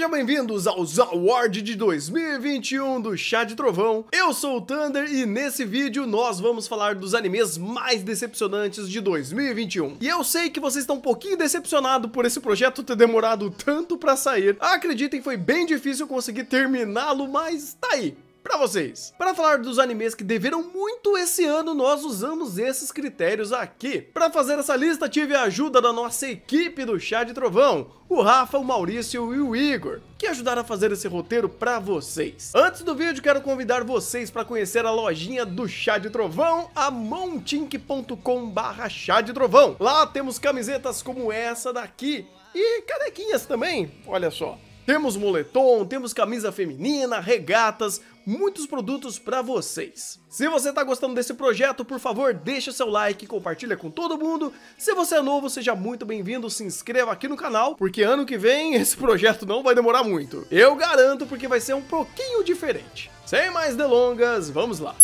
Sejam bem-vindos aos Awards de 2021 do Chá de Trovão. Eu sou o Thunder e nesse vídeo nós vamos falar dos animes mais decepcionantes de 2021. E eu sei que vocês estão um pouquinho decepcionados por esse projeto ter demorado tanto pra sair. Acreditem, foi bem difícil conseguir terminá-lo, mas tá aí pra vocês. Para falar dos animes que deveram muito esse ano, nós usamos esses critérios aqui. Para fazer essa lista, tive a ajuda da nossa equipe do Chá de Trovão, o Rafa, o Maurício e o Igor, que ajudaram a fazer esse roteiro para vocês. Antes do vídeo, quero convidar vocês para conhecer a lojinha do Chá de Trovão, a montink.com/chá de trovão. Lá temos camisetas como essa daqui e canequinhas também, olha só. Temos moletom, temos camisa feminina, regatas, muitos produtos para vocês. Se você tá gostando desse projeto, por favor, deixa seu like e compartilha com todo mundo. Se você é novo, seja muito bem-vindo, se inscreva aqui no canal, porque ano que vem esse projeto não vai demorar muito. Eu garanto, porque vai ser um pouquinho diferente. Sem mais delongas, vamos lá.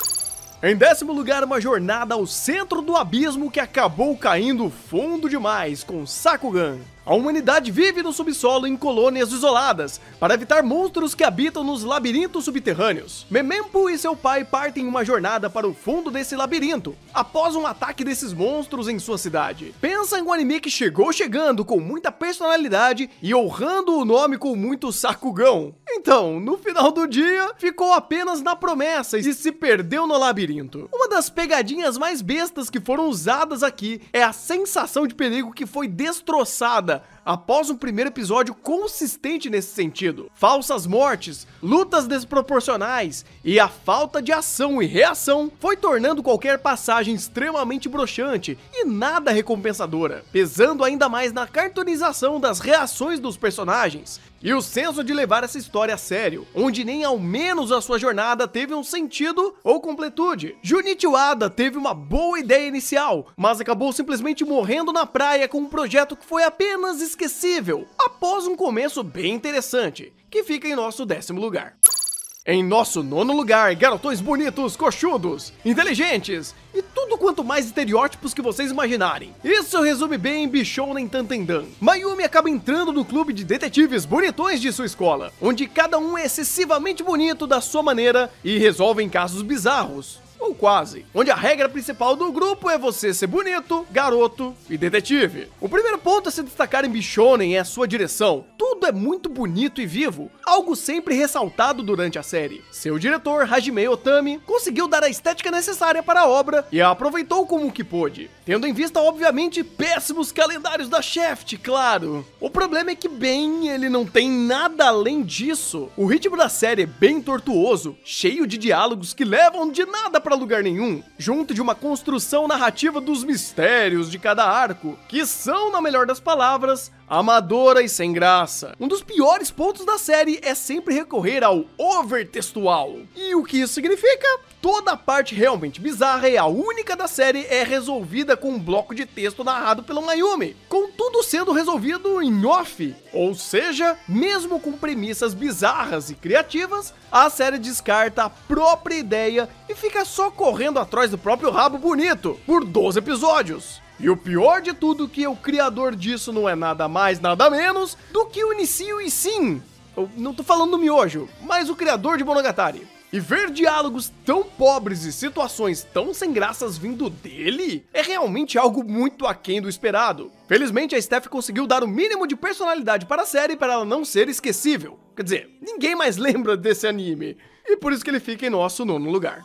Em 10º lugar, uma jornada ao centro do abismo que acabou caindo fundo demais com Sakugan. A humanidade vive no subsolo em colônias isoladas, para evitar monstros que habitam nos labirintos subterrâneos. Memempo e seu pai partem em uma jornada para o fundo desse labirinto, após um ataque desses monstros em sua cidade. Pensa em um anime que chegou chegando com muita personalidade e honrando o nome com muito Sakugão. Então, no final do dia, ficou apenas na promessa e se perdeu no labirinto. Uma das pegadinhas mais bestas que foram usadas aqui é a sensação de perigo que foi destroçada após um primeiro episódio consistente nesse sentido. Falsas mortes, lutas desproporcionais e a falta de ação e reação foi tornando qualquer passagem extremamente broxante e nada recompensadora, pesando ainda mais na cartoonização das reações dos personagens e o senso de levar essa história a sério, onde nem ao menos a sua jornada teve um sentido ou completude. Junichi Wada teve uma boa ideia inicial, mas acabou simplesmente morrendo na praia com um projeto que foi apenas esquecível, após um começo bem interessante, que fica em nosso 10º lugar. Em nosso 9º lugar, garotões bonitos, coxudos, inteligentes e tudo quanto mais estereótipos que vocês imaginarem. Isso resume bem em Bishounen Tantendan. Mayumi acaba entrando no clube de detetives bonitões de sua escola, onde cada um é excessivamente bonito da sua maneira e resolvem casos bizarros. Ou quase, onde a regra principal do grupo é você ser bonito, garoto e detetive. O primeiro ponto a se destacar em Bishounen é a sua direção. Tudo é muito bonito e vivo, algo sempre ressaltado durante a série. Seu diretor, Hajime Otami, conseguiu dar a estética necessária para a obra e a aproveitou como que pôde, tendo em vista, obviamente, péssimos calendários da Shaft, claro. O problema é que, bem, ele não tem nada além disso. O ritmo da série é bem tortuoso, cheio de diálogos que levam de nada para lugar nenhum, junto de uma construção narrativa dos mistérios de cada arco, que são, na melhor das palavras, amadora e sem graça. Um dos piores pontos da série é sempre recorrer ao overtextual. E o que isso significa? Toda a parte realmente bizarra e a única da série é resolvida com um bloco de texto narrado pelo Mayumi, com tudo sendo resolvido em off. Ou seja, mesmo com premissas bizarras e criativas, a série descarta a própria ideia e fica só correndo atrás do próprio rabo bonito por 12 episódios. E o pior de tudo que o criador disso não é nada mais, nada menos do que o Inicio e sim, eu não tô falando do Miojo, mas o criador de Monogatari. E ver diálogos tão pobres e situações tão sem graças vindo dele é realmente algo muito aquém do esperado. Felizmente a Steph conseguiu dar o mínimo de personalidade para a série para ela não ser esquecível. Quer dizer, ninguém mais lembra desse anime, e por isso que ele fica em nosso 9º lugar.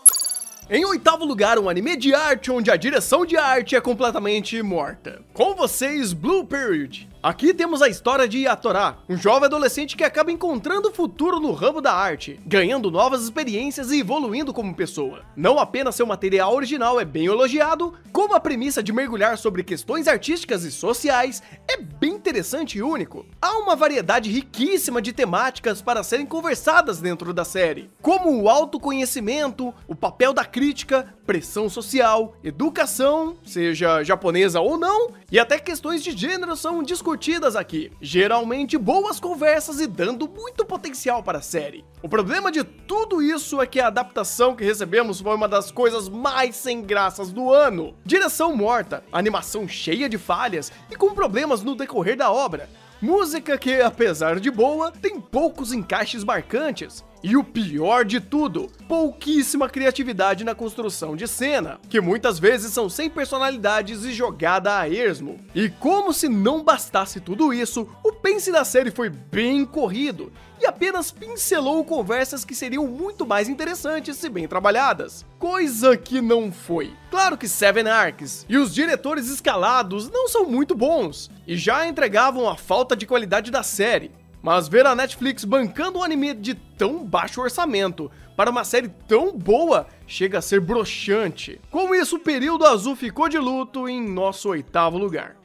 Em 8º lugar, um anime de arte onde a direção de arte é completamente morta. Com vocês, Blue Period. Aqui temos a história de Yatora, um jovem adolescente que acaba encontrando futuro no ramo da arte, ganhando novas experiências e evoluindo como pessoa. Não apenas seu material original é bem elogiado, como a premissa de mergulhar sobre questões artísticas e sociais é bem interessante e único. Há uma variedade riquíssima de temáticas para serem conversadas dentro da série, como o autoconhecimento, o papel da crítica, pressão social, educação, seja japonesa ou não, e até questões de gênero são discutidas aqui. Geralmente boas conversas e dando muito potencial para a série. O problema de tudo isso é que a adaptação que recebemos foi uma das coisas mais sem graças do ano. Direção morta, animação cheia de falhas e com problemas no decorrer da obra. Música que, apesar de boa, tem poucos encaixes marcantes. E o pior de tudo, pouquíssima criatividade na construção de cena, que muitas vezes são sem personalidades e jogada a esmo. E como se não bastasse tudo isso, o pace da série foi bem corrido e apenas pincelou conversas que seriam muito mais interessantes se bem trabalhadas. Coisa que não foi. Claro que Seven Arcs e os diretores escalados não são muito bons e já entregavam a falta de qualidade da série. Mas ver a Netflix bancando um anime de tão baixo orçamento para uma série tão boa chega a ser broxante. Com isso, o Período Azul ficou de luto em nosso 8º lugar.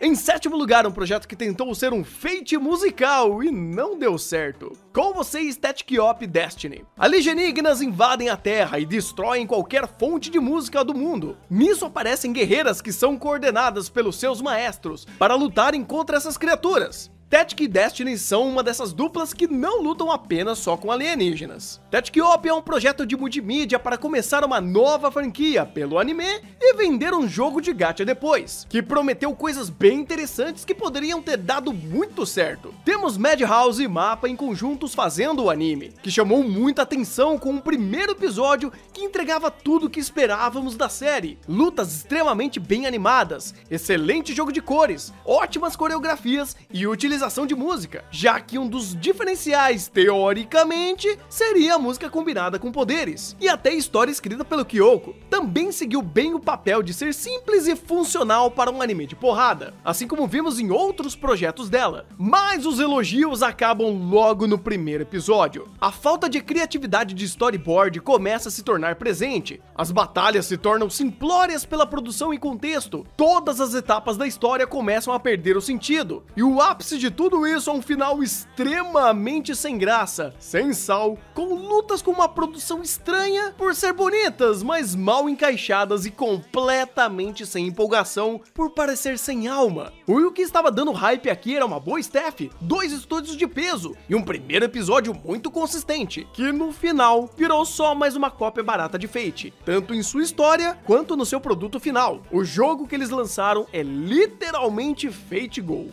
Em 7º lugar, um projeto que tentou ser um feat musical e não deu certo. Com vocês, Static Op Destiny. Alienígenas invadem a Terra e destroem qualquer fonte de música do mundo. Nisso aparecem guerreiras que são coordenadas pelos seus maestros para lutarem contra essas criaturas. Static e Destiny são uma dessas duplas que não lutam apenas só com alienígenas. Static Op é um projeto de multimídia para começar uma nova franquia pelo anime e vender um jogo de gacha depois, que prometeu coisas bem interessantes que poderiam ter dado muito certo. Temos Madhouse e Mappa em conjuntos fazendo o anime, que chamou muita atenção com um primeiro episódio que entregava tudo o que esperávamos da série. Lutas extremamente bem animadas, excelente jogo de cores, ótimas coreografias e utilização de música, já que um dos diferenciais, teoricamente, seria a música combinada com poderes, e até a história escrita pelo Kyoko também seguiu bem o papel de ser simples e funcional para um anime de porrada, assim como vimos em outros projetos dela. Mas os elogios acabam logo no primeiro episódio. A falta de criatividade de storyboard começa a se tornar presente, as batalhas se tornam simplórias pela produção e contexto, todas as etapas da história começam a perder o sentido, e o ápice de tudo isso é um final extremamente sem graça, sem sal, com lutas com uma produção estranha por ser bonitas, mas mal encaixadas e completamente sem empolgação por parecer sem alma. O que estava dando hype aqui era uma boa staff, 2 estúdios de peso e um primeiro episódio muito consistente, que no final virou só mais uma cópia barata de Fate, tanto em sua história quanto no seu produto final. O jogo que eles lançaram é literalmente Fate Go.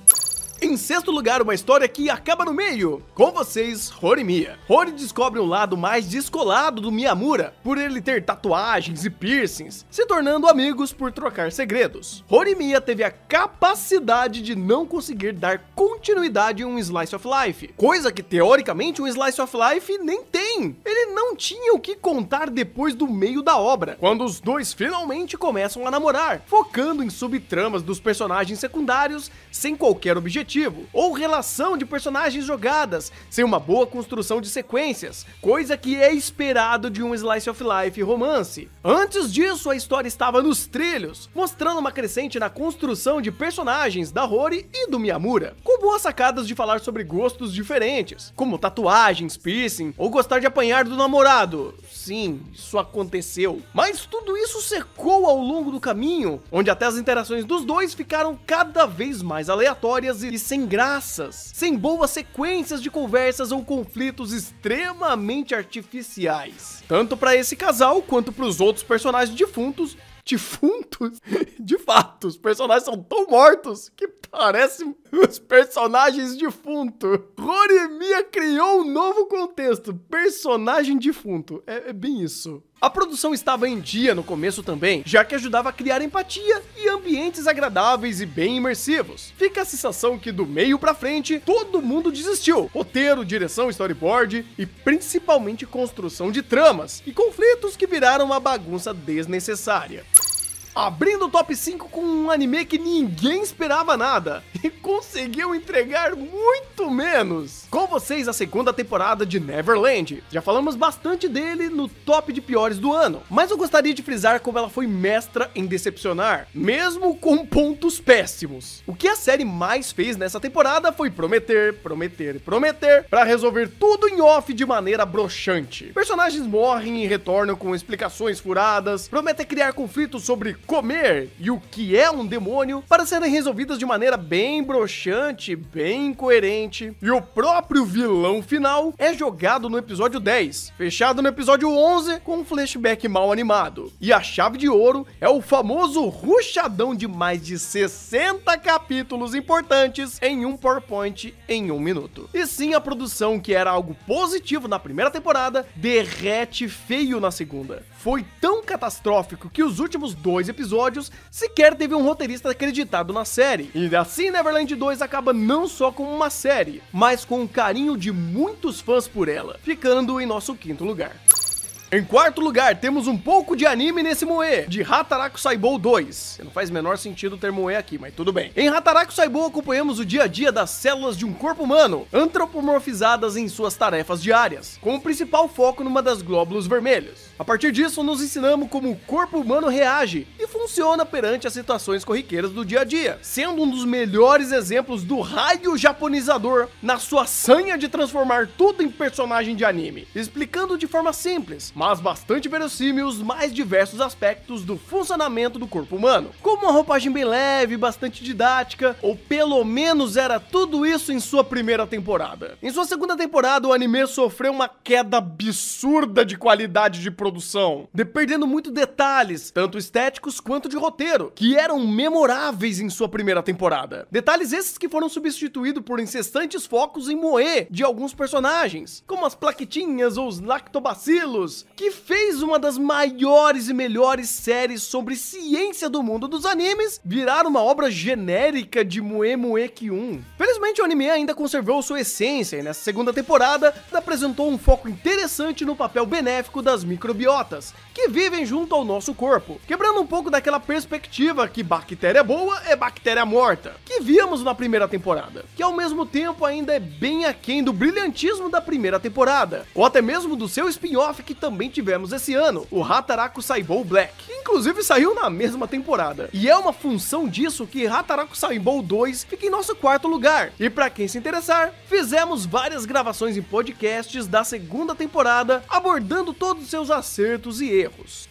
Em 6º lugar, uma história que acaba no meio. Com vocês, Horimiya. Hori descobre um lado mais descolado do Miyamura, por ele ter tatuagens e piercings, se tornando amigos por trocar segredos. Horimiya teve a capacidade de não conseguir dar continuidade em um Slice of Life, coisa que teoricamente um Slice of Life nem tem. Ele não tinha o que contar depois do meio da obra, quando os dois finalmente começam a namorar, focando em subtramas dos personagens secundários sem qualquer objetivo, ou relação de personagens jogadas, sem uma boa construção de sequências, coisa que é esperado de um Slice of Life romance. Antes disso, a história estava nos trilhos, mostrando uma crescente na construção de personagens da Hori e do Miyamura, com boas sacadas de falar sobre gostos diferentes, como tatuagens, piercing, ou gostar de apanhar do namorado. Sim, isso aconteceu. Mas tudo isso secou ao longo do caminho, onde até as interações dos dois ficaram cada vez mais aleatórias e sem graças, sem boas sequências de conversas ou conflitos extremamente artificiais, tanto para esse casal quanto para os outros personagens defuntos. Defuntos? De fato, os personagens são tão mortos que parecem os personagens defuntos. Horimiya criou um novo contexto, personagem defunto, é bem isso. A produção estava em dia no começo também, já que ajudava a criar empatia e ambientes agradáveis e bem imersivos. Fica a sensação que do meio pra frente, todo mundo desistiu. Roteiro, direção, storyboard e principalmente construção de tramas e conflitos que viraram uma bagunça desnecessária. Abrindo o top 5 com um anime que ninguém esperava nada e conseguiu entregar muito menos. Com vocês, a 2ª temporada de Neverland. Já falamos bastante dele no top de piores do ano, mas eu gostaria de frisar como ela foi mestra em decepcionar, mesmo com pontos péssimos. O que a série mais fez nessa temporada foi prometer, pra resolver tudo em off de maneira broxante. Personagens morrem e retornam com explicações furadas, promete criar conflitos sobre comer e o que é um demônio para serem resolvidas de maneira bem broxante, bem incoerente. E o próprio vilão final é jogado no episódio 10, fechado no episódio 11 com um flashback mal animado. E a chave de ouro é o famoso rushadão de mais de 60 capítulos importantes em um PowerPoint em 1 minuto. E sim, a produção, que era algo positivo na primeira temporada, derrete feio na segunda. Foi tão catastrófico que os últimos 2 episódios sequer teve um roteirista acreditado na série. E assim Neverland 2 acaba não só como uma série, mas com o carinho de muitos fãs por ela, ficando em nosso 5º lugar. Em 4º lugar, temos um pouco de anime nesse moe, de Hataraku Saibou 2. Não faz menor sentido ter moe aqui, mas tudo bem. Em Hataraku Saibou acompanhamos o dia a dia das células de um corpo humano, antropomorfizadas em suas tarefas diárias, com o principal foco numa das glóbulos vermelhos. A partir disso, nos ensinamos como o corpo humano reage e funciona perante as situações corriqueiras do dia a dia, sendo um dos melhores exemplos do raio japonizador na sua sanha de transformar tudo em personagem de anime, explicando de forma simples, mas bastante verossímil, os mais diversos aspectos do funcionamento do corpo humano, como uma roupagem bem leve, bastante didática, ou pelo menos era tudo isso em sua primeira temporada. Em sua segunda temporada, o anime sofreu uma queda absurda de qualidade de produção, perdendo muito detalhes, tanto estéticos quanto de roteiro, que eram memoráveis em sua primeira temporada. Detalhes esses que foram substituídos por incessantes focos em moe de alguns personagens, como as plaquetinhas ou os lactobacilos, que fez uma das maiores e melhores séries sobre ciência do mundo dos animes virar uma obra genérica de moe Kyun. Felizmente o anime ainda conservou sua essência e nessa segunda temporada apresentou um foco interessante no papel benéfico das microbiotas, que vivem junto ao nosso corpo, quebrando um pouco daquela perspectiva que bactéria boa é bactéria morta, que víamos na primeira temporada, que ao mesmo tempo ainda é bem aquém do brilhantismo da primeira temporada, ou até mesmo do seu spin-off que também tivemos esse ano, o Hataraku Saibou Black, que inclusive saiu na mesma temporada. E é uma função disso que Hataraku Saibou 2 fica em nosso 4º lugar. E pra quem se interessar, fizemos várias gravações em podcasts da segunda temporada, abordando todos os seus acertos e erros.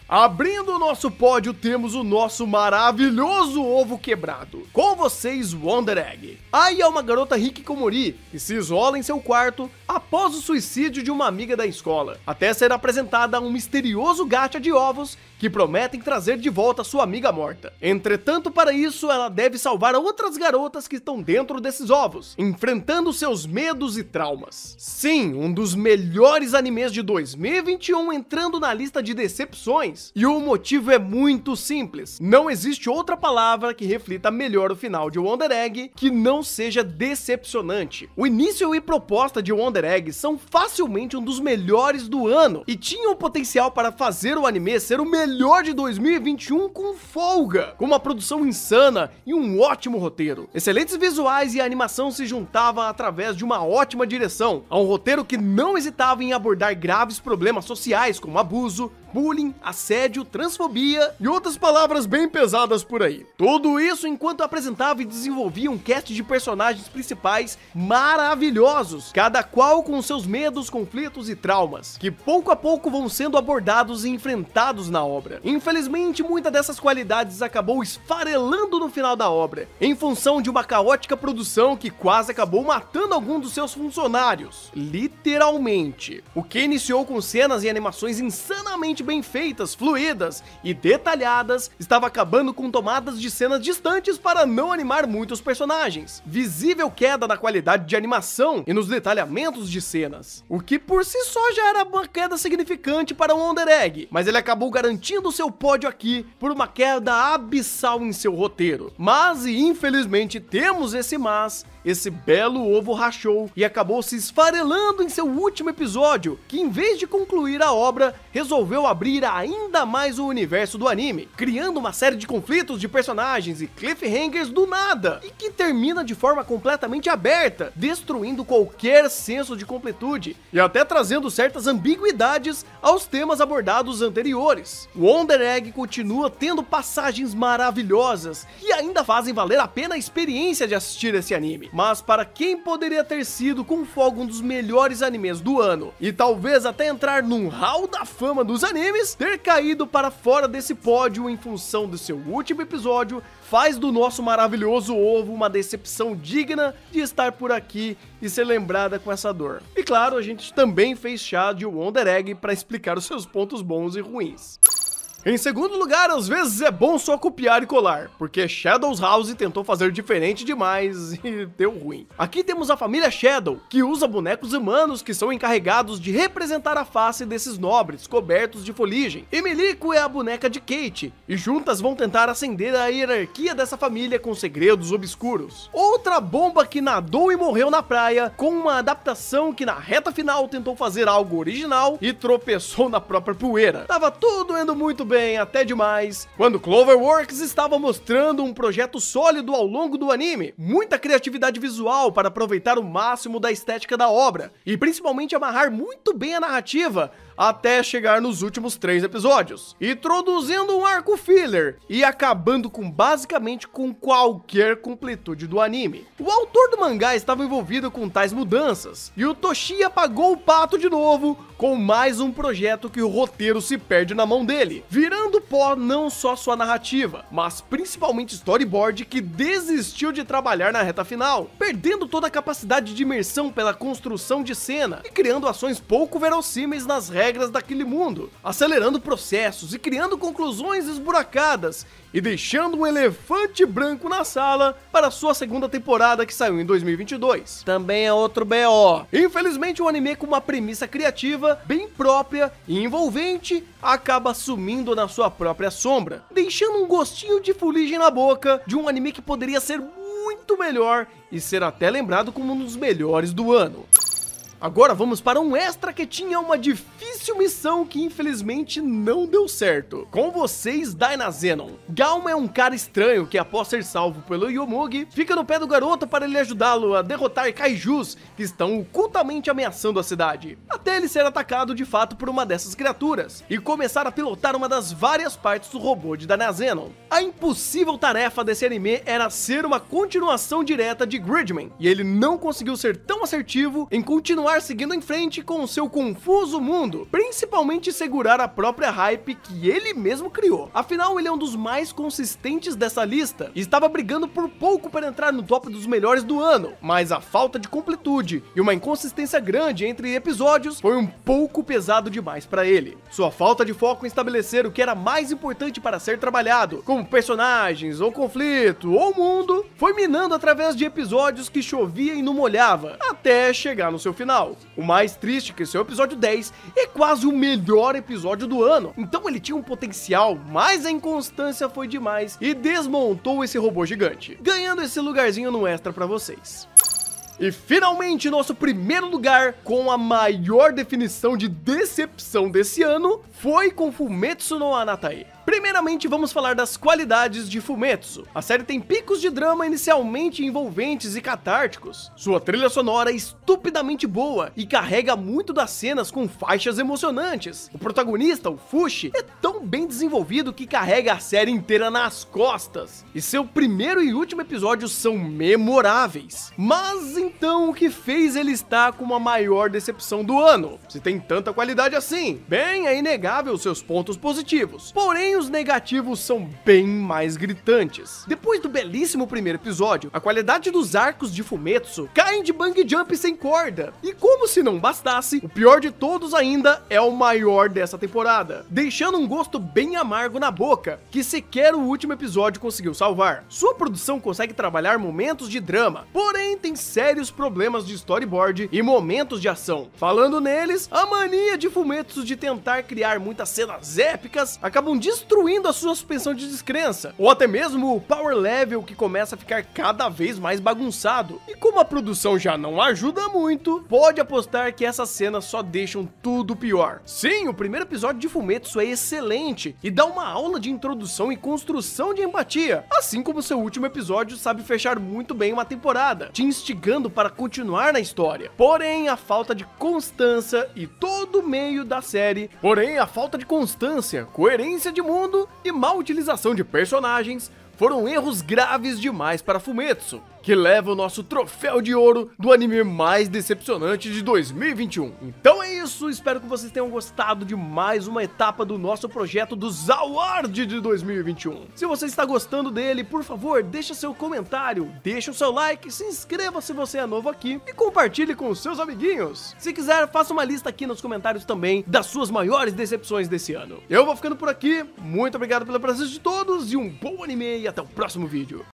Abrindo o nosso pódio, temos o nosso maravilhoso ovo quebrado. Com vocês, Wonder Egg. Ai é uma garota hikikomori que se isola em seu quarto após o suicídio de uma amiga da escola, até ser apresentada a um misterioso gacha de ovos que prometem trazer de volta sua amiga morta. Entretanto, para isso, ela deve salvar outras garotas que estão dentro desses ovos, enfrentando seus medos e traumas. Sim, um dos melhores animes de 2021 entrando na lista de decepções. E o motivo é muito simples. Não existe outra palavra que reflita melhor o final de Wonder Egg que não seja decepcionante. O início e proposta de Wonder Egg são facilmente um dos melhores do ano e tinham o potencial para fazer o anime ser o melhor de 2021 com folga, com uma produção insana e um ótimo roteiro. Excelentes visuais e a animação se juntavam através de uma ótima direção, a um roteiro que não hesitava em abordar graves problemas sociais como abuso, bullying, assédio, transfobia e outras palavras bem pesadas por aí. Tudo isso enquanto apresentava e desenvolvia um cast de personagens principais maravilhosos, cada qual com seus medos, conflitos e traumas, que pouco a pouco vão sendo abordados e enfrentados na obra. Infelizmente, muita dessas qualidades acabou esfarelando no final da obra, em função de uma caótica produção que quase acabou matando algum dos seus funcionários, literalmente. O que iniciou com cenas e animações insanamente bem feitas, fluidas e detalhadas, estava acabando com tomadas de cenas distantes para não animar muitos personagens. Visível queda na qualidade de animação e nos detalhamentos de cenas, o que por si só já era uma queda significante para o Wonder Egg, mas ele acabou garantindo seu pódio aqui por uma queda abissal em seu roteiro. Mas, e infelizmente temos esse belo ovo rachou e acabou se esfarelando em seu último episódio, que em vez de concluir a obra, resolveu abrir ainda mais o universo do anime, criando uma série de conflitos de personagens e cliffhangers do nada, e que termina de forma completamente aberta, destruindo qualquer senso de completude e até trazendo certas ambiguidades aos temas abordados anteriores. Wonder Egg continua tendo passagens maravilhosas e ainda fazem valer a pena a experiência de assistir esse anime. Mas para quem poderia ter sido com folga um dos melhores animes do ano, e talvez até entrar num hall da fama dos animes, animes, ter caído para fora desse pódio em função do seu último episódio faz do nosso maravilhoso ovo uma decepção digna de estar por aqui e ser lembrada com essa dor. E claro, a gente também fez chá de Wonder Egg para explicar os seus pontos bons e ruins. Em segundo lugar, às vezes é bom só copiar e colar, porque Shadows House tentou fazer diferente demais e deu ruim. Aqui temos a família Shadow, que usa bonecos humanos que são encarregados de representar a face desses nobres, cobertos de foligem. E Milico é a boneca de Kate, e juntas vão tentar ascender a hierarquia dessa família com segredos obscuros. Outra bomba que nadou e morreu na praia, com uma adaptação que na reta final tentou fazer algo original e tropeçou na própria poeira. Tava tudo indo muito bem, até demais, quando Cloverworks estava mostrando um projeto sólido ao longo do anime, muita criatividade visual para aproveitar o máximo da estética da obra, e principalmente amarrar muito bem a narrativa, até chegar nos últimos 3 episódios, introduzindo um arco filler e acabando basicamente com qualquer completude do anime. O autor do mangá estava envolvido com tais mudanças, e o Toshi apagou o pato de novo com mais um projeto que o roteiro se perde na mão dele, virando pó não só sua narrativa, mas principalmente storyboard, que desistiu de trabalhar na reta final, perdendo toda a capacidade de imersão pela construção de cena e criando ações pouco verossímeis nas regras daquele mundo, acelerando processos e criando conclusões esburacadas e deixando um elefante branco na sala para sua segunda temporada, que saiu em 2022. Também é outro BO. Infelizmente, um anime com uma premissa criativa, bem própria e envolvente, acaba sumindo na sua própria sombra, deixando um gostinho de fuligem na boca de um anime que poderia ser muito melhor e ser até lembrado como um dos melhores do ano. Agora vamos para um extra que tinha uma difícil missão que infelizmente não deu certo. Com vocês, Dynazenon. Galma é um cara estranho que, após ser salvo pelo Yomugi, fica no pé do garoto para ele ajudá-lo a derrotar kaijus que estão ocultamente ameaçando a cidade, até ele ser atacado de fato por uma dessas criaturas e começar a pilotar uma das várias partes do robô de Dynazenon. A impossível tarefa desse anime era ser uma continuação direta de Gridman, e ele não conseguiu ser tão assertivo em continuar seguindo em frente com o seu confuso mundo, principalmente segurar a própria hype que ele mesmo criou. Afinal, ele é um dos mais consistentes dessa lista e estava brigando por pouco para entrar no top dos melhores do ano, mas a falta de completude e uma inconsistência grande entre episódios foi um pouco pesado demais para ele. Sua falta de foco em estabelecer o que era mais importante para ser trabalhado, como personagens, ou conflito, ou mundo, foi minando através de episódios que chovia e não molhava, até chegar no seu final. O mais triste é que seu episódio 10 é quase o melhor episódio do ano, então ele tinha um potencial, mas a inconstância foi demais e desmontou esse robô gigante, ganhando esse lugarzinho no extra pra vocês. E finalmente, nosso primeiro lugar com a maior definição de decepção desse ano foi com Fumetsu no Anatae. Primeiramente, vamos falar das qualidades de Fumetsu. A série tem picos de drama inicialmente envolventes e catárticos. Sua trilha sonora é estupidamente boa e carrega muito das cenas com faixas emocionantes. O protagonista, o Fushi, é tão bem desenvolvido que carrega a série inteira nas costas. E seu primeiro e último episódio são memoráveis. Mas então, o que fez ele estar com a maior decepção do ano? Se tem tanta qualidade assim? Bem, é inegável seus pontos positivos. Porém, os negativos são bem mais gritantes. Depois do belíssimo primeiro episódio, a qualidade dos arcos de Fumetsu caem de bang jump sem corda. E como se não bastasse, o pior de todos ainda é o maior dessa temporada, deixando um gosto bem amargo na boca, que sequer o último episódio conseguiu salvar. Sua produção consegue trabalhar momentos de drama, porém tem sérios problemas de storyboard e momentos de ação. Falando neles, a mania de Fumetsu de tentar criar muitas cenas épicas acabam destruindo a sua suspensão de descrença, ou até mesmo o power level, que começa a ficar cada vez mais bagunçado. E como a produção já não ajuda muito, pode apostar que essas cenas só deixam tudo pior. Sim, o primeiro episódio de Fumetsu é excelente e dá uma aula de introdução e construção de empatia, assim como seu último episódio sabe fechar muito bem uma temporada, te instigando para continuar na história. Porém, a falta de constância e todo o meio da série, coerência de mundo e má utilização de personagens foram erros graves demais para Fumetsu, que leva o nosso troféu de ouro do anime mais decepcionante de 2021. Então é isso, espero que vocês tenham gostado de mais uma etapa do nosso projeto do Zaward de 2021. Se você está gostando dele, por favor, deixa seu comentário, deixa o seu like, se inscreva se você é novo aqui e compartilhe com os seus amiguinhos. Se quiser, faça uma lista aqui nos comentários também das suas maiores decepções desse ano. Eu vou ficando por aqui, muito obrigado pela presença de todos e um bom anime e até o próximo vídeo.